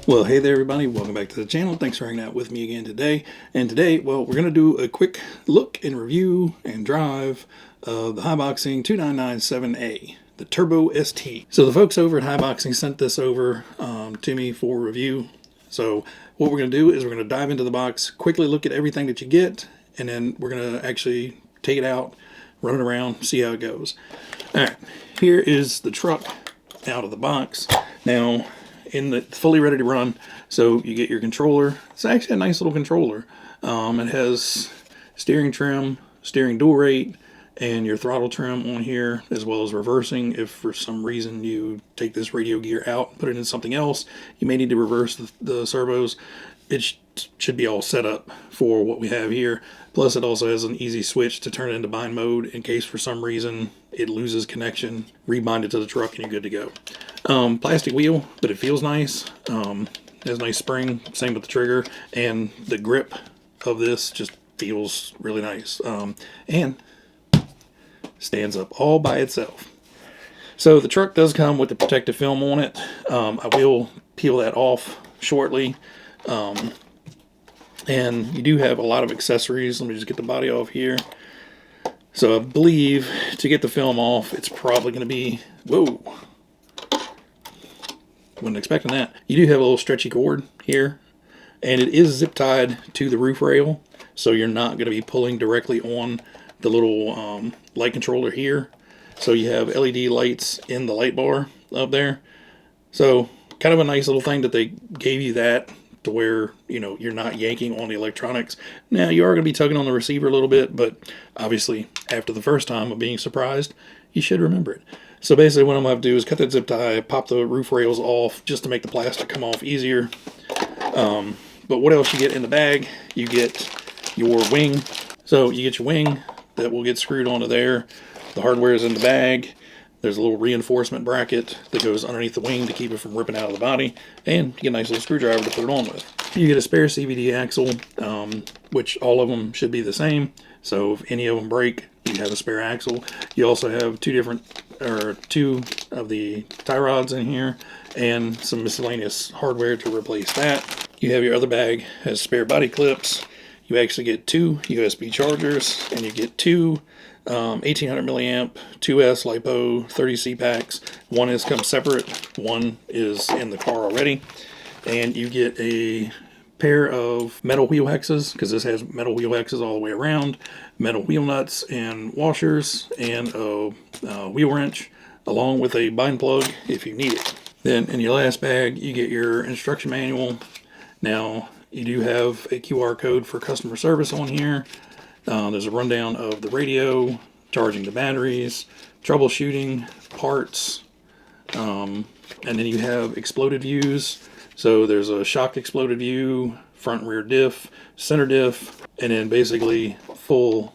Well, hey there everybody, welcome back to the channel. Thanks for hanging out with me again today. And today, well, we're going to do a quick look and review and drive of the HAIBOXING 2997A, the Turbo ST. So the folks over at HAIBOXING sent this over to me for review. So what we're going to do is we're going to dive into the box, quickly look at everything that you get, and then we're going to actually take it out, run it around, see how it goes. All right, here is the truck out of the box. Now, in the fully ready to run, so you get your controller. It's actually a nice little controller. It has steering trim, steering dual rate, and your throttle trim on here, as well as reversing. If for some reason you take this radio gear out and put it in something else, you may need to reverse the servos. It should be all set up for what we have here. Plus it also has an easy switch to turn it into bind mode in case for some reason it loses connection. Rebind it to the truck and you're good to go. Plastic wheel, but it feels nice. Has a nice spring, same with the trigger, and the grip of this just feels really nice. And stands up all by itself. So the truck does come with the protective film on it. I will peel that off shortly. And you do have a lot of accessories. Let me just get the body off here. So I believe to get the film off, it's probably going to be, whoa, wasn't expecting that. You do have a little stretchy cord here, and it is zip tied to the roof rail, so you're not going to be pulling directly on the little light controller here. So you have LED lights in the light bar up there. So kind of a nice little thing that they gave you that to where, you know, you're not yanking on the electronics. Now, you are going to be tugging on the receiver a little bit, but obviously, after the first time of being surprised, you should remember it. So basically, what I'm going to have to do is cut that zip tie, pop the roof rails off, just to make the plastic come off easier. But what else you get in the bag? You get your wing. So you get your wing that will get screwed onto there. The hardware is in the bag. There's a little reinforcement bracket that goes underneath the wing to keep it from ripping out of the body. And you get a nice little screwdriver to put it on with. You get a spare CVD axle, which all of them should be the same. So if any of them break, you have a spare axle. You also have two of the tie rods in here and some miscellaneous hardware to replace that. You have your other bag, has spare body clips. You actually get two USB chargers, and you get two 1800 milliamp 2S LiPo 30C packs. One is comes separate, one is in the car already. And you get a pair of metal wheel hexes, because this has metal wheel hexes all the way around, metal wheel nuts and washers, and a wheel wrench, along with a bind plug if you need it. Then in your last bag, you get your instruction manual. Now, you do have a QR code for customer service on here. There's a rundown of the radio, charging the batteries, troubleshooting, parts, and then you have exploded views. So there's a shock exploded view, front and rear diff, center diff, and then basically full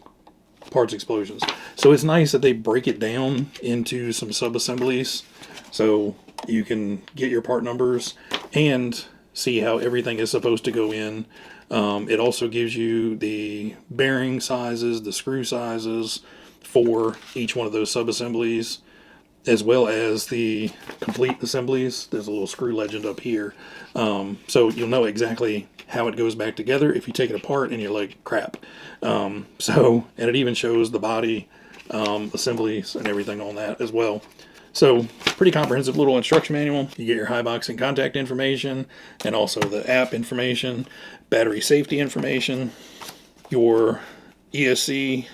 parts explosions. So it's nice that they break it down into some sub-assemblies so you can get your part numbers and see how everything is supposed to go in. It also gives you the bearing sizes, the screw sizes for each one of those sub-assemblies, as well as the complete assemblies. There's a little screw legend up here. So you'll know exactly how it goes back together if you take it apart and you're like, crap. And it even shows the body assemblies and everything on that as well. So, pretty comprehensive little instruction manual. You get your HAIBOXING contact information, and also the app information, battery safety information, your ESC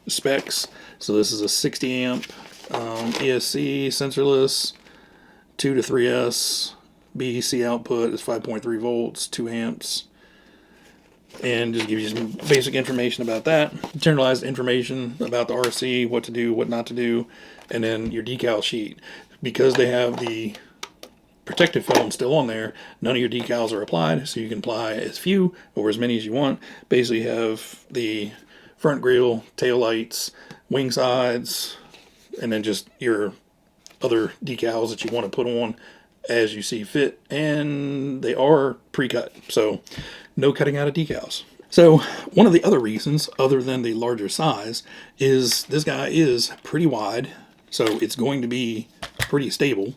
specs. So this is a 60 amp ESC, sensorless, 2 to 3S, BEC output is 5.3 volts, 2 amps. And just give you some basic information about that. Generalized information about the RC, what to do, what not to do, and then your decal sheet. Because they have the protective film still on there, none of your decals are applied, so you can apply as few or as many as you want. Basically you have the front grille, tail lights, wing sides, and then just your other decals that you want to put on as you see fit, and they are pre-cut, so no cutting out of decals. So one of the other reasons, other than the larger size, is this guy is pretty wide, so it's going to be pretty stable.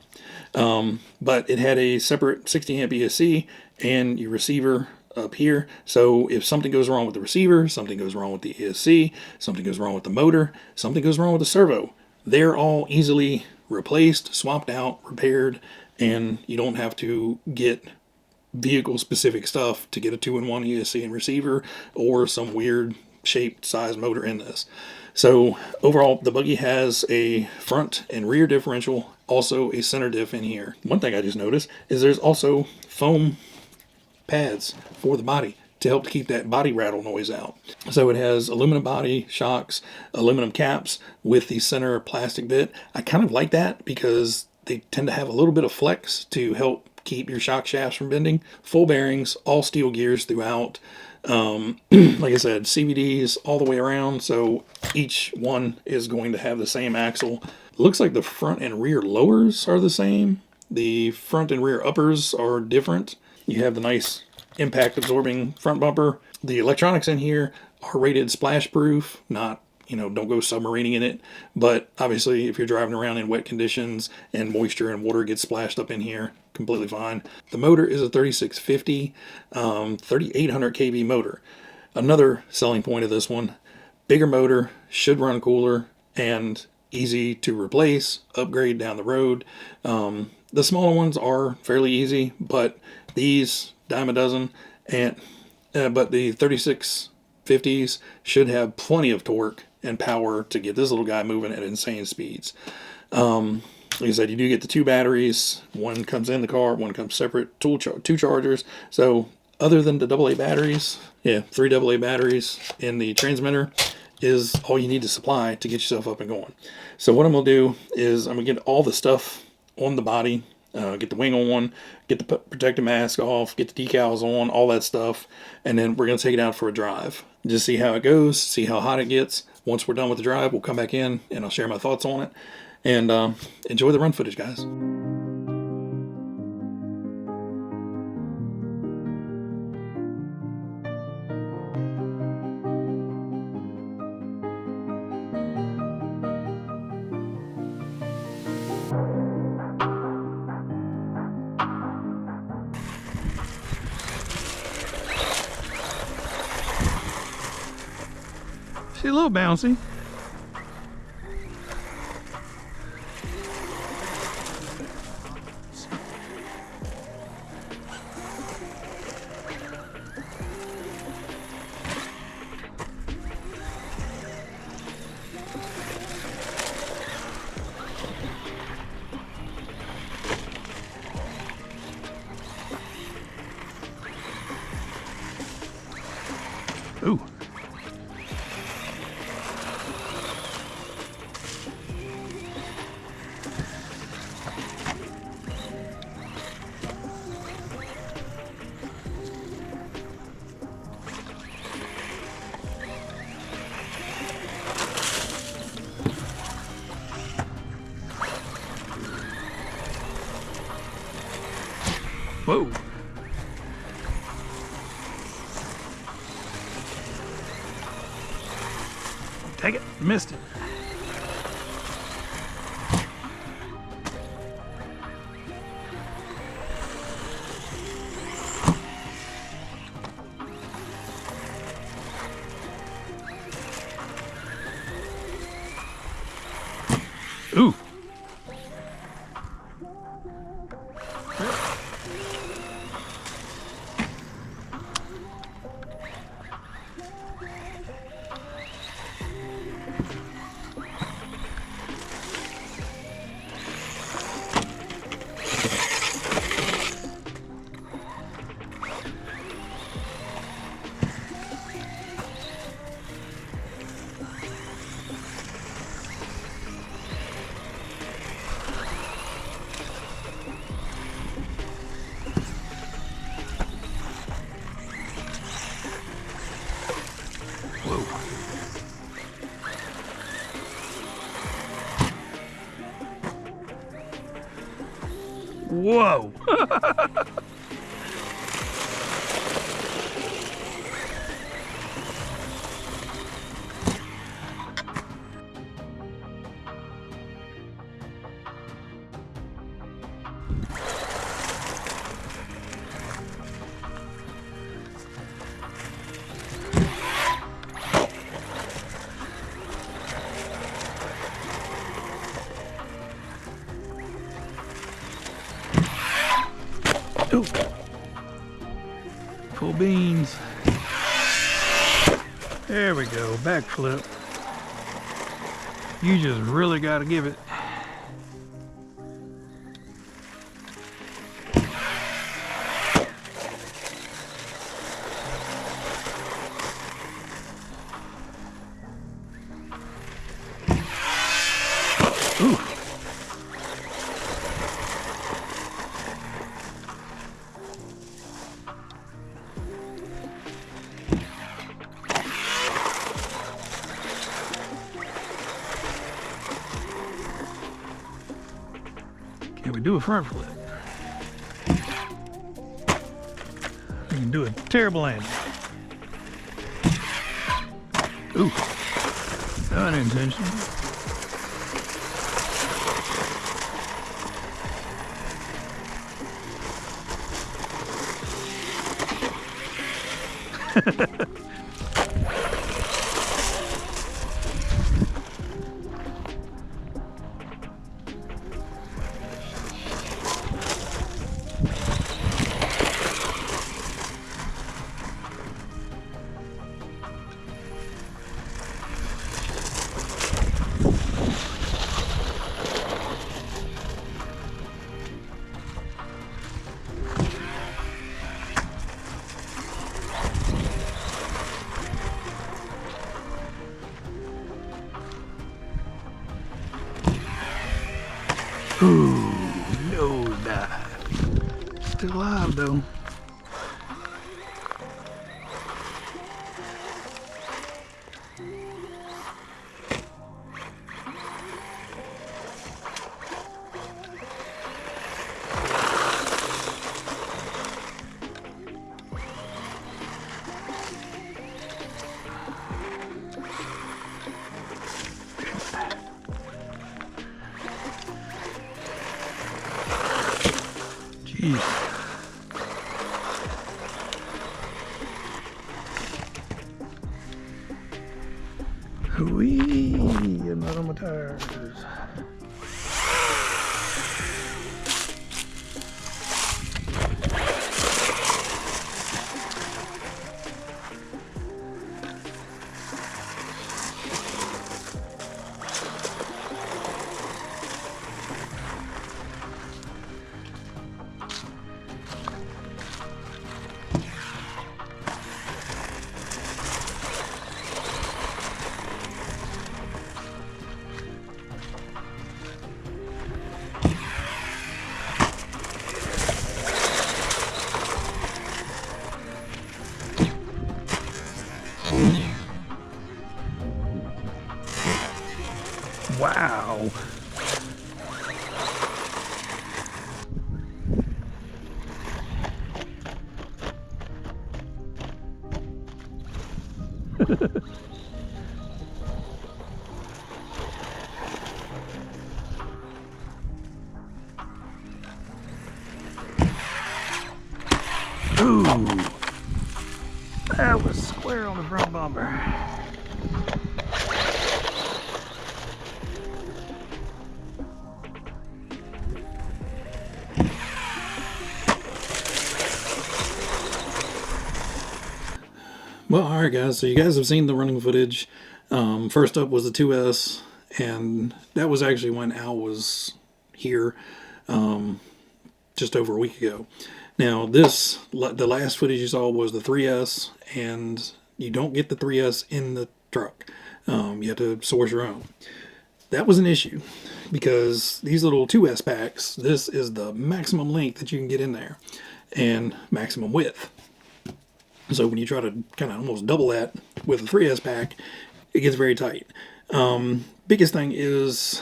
But it had a separate 60 amp ESC and your receiver up here. So if something goes wrong with the receiver, something goes wrong with the ESC, something goes wrong with the motor, something goes wrong with the servo, they're all easily replaced, swapped out, repaired, and you don't have to get vehicle specific stuff to get a 2-in-1 ESC and receiver or some weird shaped size motor in this. So overall, the buggy has a front and rear differential, also a center diff in here. One thing I just noticed is there's also foam pads for the body to help keep that body rattle noise out. So it has aluminum body shocks, aluminum caps with the center plastic bit. I kind of like that because they tend to have a little bit of flex to help keep your shock shafts from bending. Full bearings, all steel gears throughout. Like I said, CVDs all the way around, so each one is going to have the same axle. Looks like the front and rear lowers are the same. The front and rear uppers are different. You have the nice impact absorbing front bumper. The electronics in here are rated splash proof, not, don't go submarining in it. But obviously, if you're driving around in wet conditions and moisture and water gets splashed up in here, completely fine. The motor is a 3650, 3800 kV motor. Another selling point of this one, bigger motor, should run cooler, and easy to replace, upgrade down the road. The smaller ones are fairly easy, but these dime a dozen, and but the 3650s should have plenty of torque and power to get this little guy moving at insane speeds. Like I said, you do get the 2 batteries. One comes in the car, one comes separate, 2 chargers. So other than the AA batteries, 3 AA batteries in the transmitter is all you need to supply to get yourself up and going. So what I'm going to do is I'm going to get all the stuff on the body, get the wing on, get the protective mask off, get the decals on, all that stuff, and then we're going to take it out for a drive. Just see how it goes, see how hot it gets. Once we're done with the drive, we'll come back in and I'll share my thoughts on it. And enjoy the run footage, guys. She's a little bouncy. Ooh. Whoa. Take it. Missed it. Ooh. Whoa. Ooh. Full beans. There we go, backflip. You just really got to give it. Ooh. Can we do a front flip? We can do a terrible landing. Ooh, unintentional. Ooh, no dive. Still alive though. Jeez. Whee! I'm not on my tires. Wow. Ooh, that was square on the front bumper. Well, alright guys, so you guys have seen the running footage. First up was the 2S, and that was actually when Al was here just over a week ago. Now this, the last footage you saw was the 3S, and you don't get the 3S in the truck. You have to source your own. That was an issue, because these little 2S packs, this is the maximum length that you can get in there, and maximum width. So when you try to kind of almost double that with a 3S pack, it gets very tight. Biggest thing is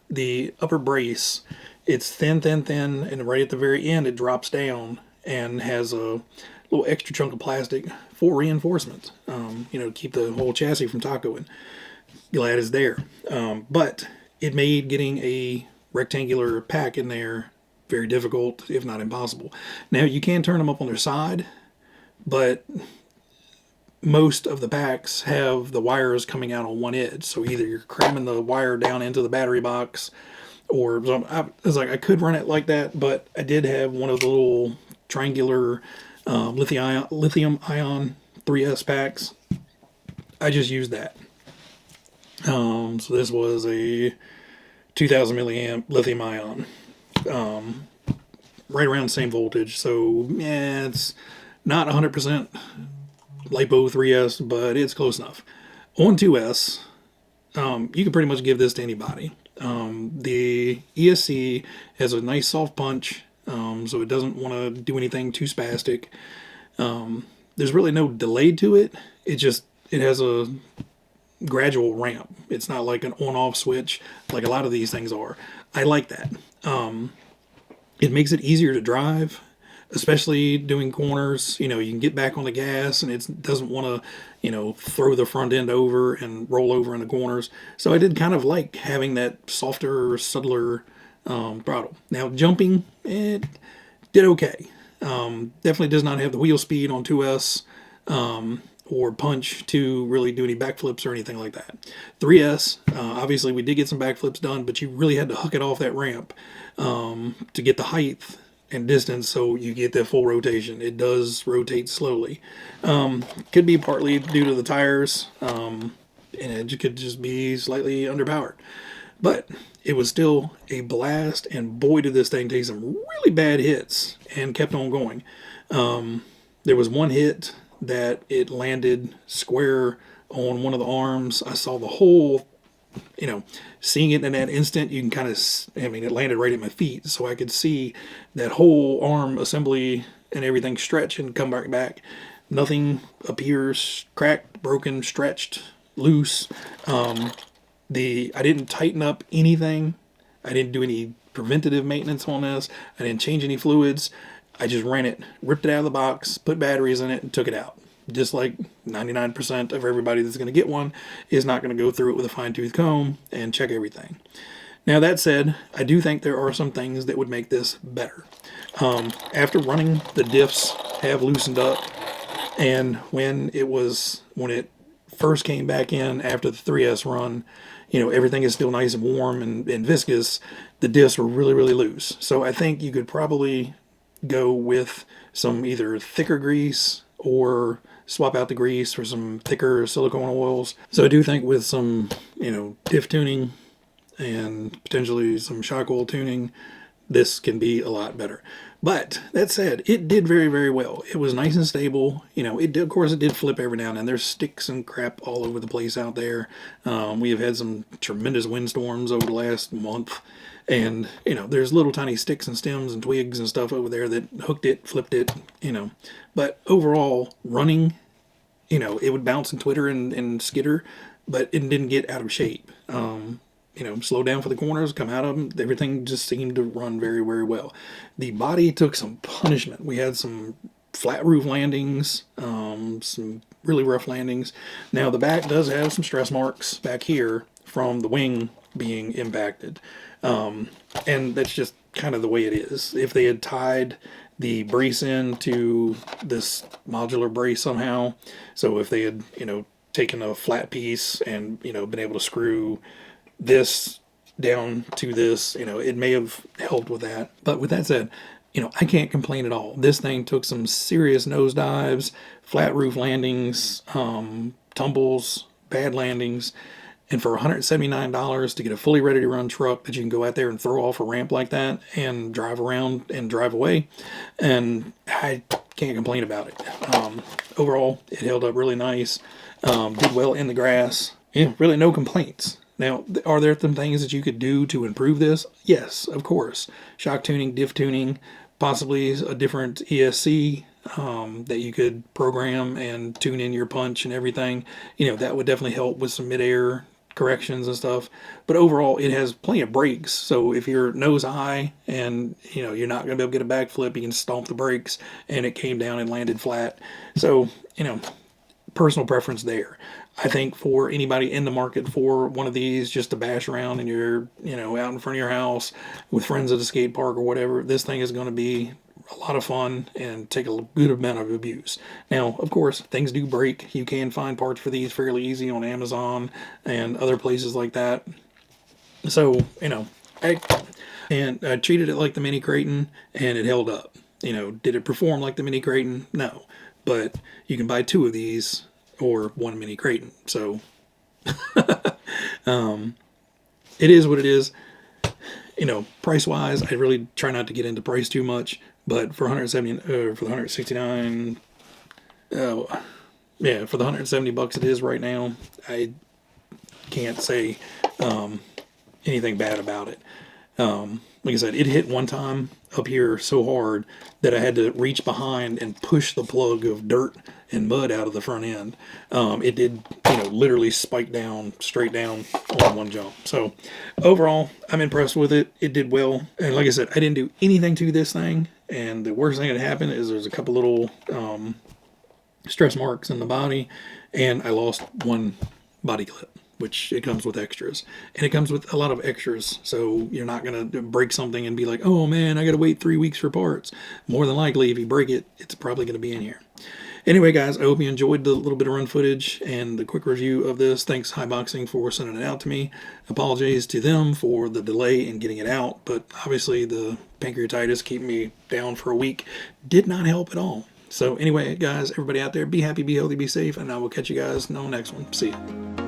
the upper brace. It's thin, and right at the very end it drops down and has a little extra chunk of plastic for reinforcement. To keep the whole chassis from tacoing. Glad it's there. But it made getting a rectangular pack in there very difficult, if not impossible. Now you can turn them up on their side, but most of the packs have the wires coming out on one edge. So either you're cramming the wire down into the battery box, or I was like, I could run it like that, but I did have one of the little triangular lithium ion 3S packs. I just used that. So this was a 2000 milliamp lithium ion, right around the same voltage. So yeah, it's not 100% LiPo 3S, but it's close enough. On 2S, you can pretty much give this to anybody. The ESC has a nice soft punch, so it doesn't want to do anything too spastic. There's really no delay to it. It has a gradual ramp. It's not like an on-off switch like a lot of these things are. I like that. It makes it easier to drive, especially doing corners. You can get back on the gas and it doesn't want to, throw the front end over and roll over in the corners. So I did kind of like having that softer, subtler throttle. Now jumping, it did okay. Definitely does not have the wheel speed on 2S or punch to really do any backflips or anything like that. 3S, obviously we did get some backflips done, but you really had to hook it off that ramp to get the height and distance so you get that full rotation. It does rotate slowly. Could be partly due to the tires, and it could just be slightly underpowered. But it was still a blast, and boy did this thing take some really bad hits and kept on going. There was one hit that it landed square on one of the arms. I saw the whole, seeing it in that instant, you can kind of, it landed right at my feet, so I could see that whole arm assembly and everything stretch and come back. Nothing appears cracked, broken, stretched, loose. I didn't tighten up anything. I didn't do any preventative maintenance on this. I didn't change any fluids. I just ran it, ripped it out of the box, put batteries in it, and took it out. Just like 99% of everybody that's going to get one is not going to go through it with a fine-tooth comb and check everything. Now, that said, I do think there are some things that would make this better. After running, the diffs have loosened up, and when it first came back in after the 3S run, everything is still nice and warm and viscous. The diffs were really, really loose. So I think you could probably go with some either thicker grease or swap out the grease for some thicker silicone oils. So I do think with some, diff tuning and potentially some shock oil tuning, this can be a lot better. But that said, it did very, very well. It was nice and stable. Of course, it did flip every now and then. There's sticks and crap all over the place out there. We have had some tremendous windstorms over the last month. And, there's little tiny sticks and stems and twigs and stuff over there that hooked it, flipped it, But overall, running, it would bounce and twitter and skitter, but it didn't get out of shape. Slow down for the corners, come out of them. Everything just seemed to run very, very well. The body took some punishment. We had some flat roof landings, some really rough landings. Now, the back does have some stress marks back here from the wing being impacted. And that's just kind of the way it is. If they had tied the brace in to this modular brace somehow, so if they had, taken a flat piece and, been able to screw this down to this, it may have helped with that. But with that said, I can't complain at all. This thing took some serious nosedives, flat roof landings, tumbles, bad landings. And for $179 to get a fully ready to run truck that you can go out there and throw off a ramp like that and drive around and drive away, and I can't complain about it. Overall, it held up really nice. Did well in the grass. Yeah, really no complaints. Now, are there some things that you could do to improve this? Yes, of course. Shock tuning, diff tuning, possibly a different ESC that you could program and tune in your punch and everything. That would definitely help with some mid-air corrections and stuff. But overall, it has plenty of brakes. So if you're nose high and, you're not going to be able to get a backflip, you can stomp the brakes and it came down and landed flat. So, personal preference there. I think for anybody in the market for one of these just to bash around and you're, out in front of your house with friends at a skate park or whatever, this thing is going to be a lot of fun and take a good amount of abuse. Now, of course, things do break. You can find parts for these fairly easy on Amazon and other places like that. So, I treated it like the Mini Creighton and it held up. did it perform like the Mini Creighton? No. But you can buy 2 of these or 1 Mini Creighton. So it is what it is. Price wise, I really try not to get into price too much. But for 170, for the 169, yeah, for the 170 bucks it is right now, I can't say anything bad about it. Like I said, it hit one time up here so hard that I had to reach behind and push the plug of dirt and mud out of the front end. It did, literally spike down, straight down on one jump. So overall, I'm impressed with it. It did well. And like I said, I didn't do anything to this thing. And the worst thing that happened is there's a couple little stress marks in the body, and I lost one body clip, which it comes with extras. And it comes with a lot of extras, so you're not going to break something and be like, oh man, I got to wait 3 weeks for parts. More than likely, if you break it, it's probably going to be in here. Anyway, guys, I hope you enjoyed the little bit of run footage and the quick review of this. Thanks, HAIBOXING, for sending it out to me. Apologies to them for the delay in getting it out, but obviously the pancreatitis keeping me down for a week did not help at all. So anyway, guys, everybody out there, be happy, be healthy, be safe, and I will catch you guys on the next one. See ya.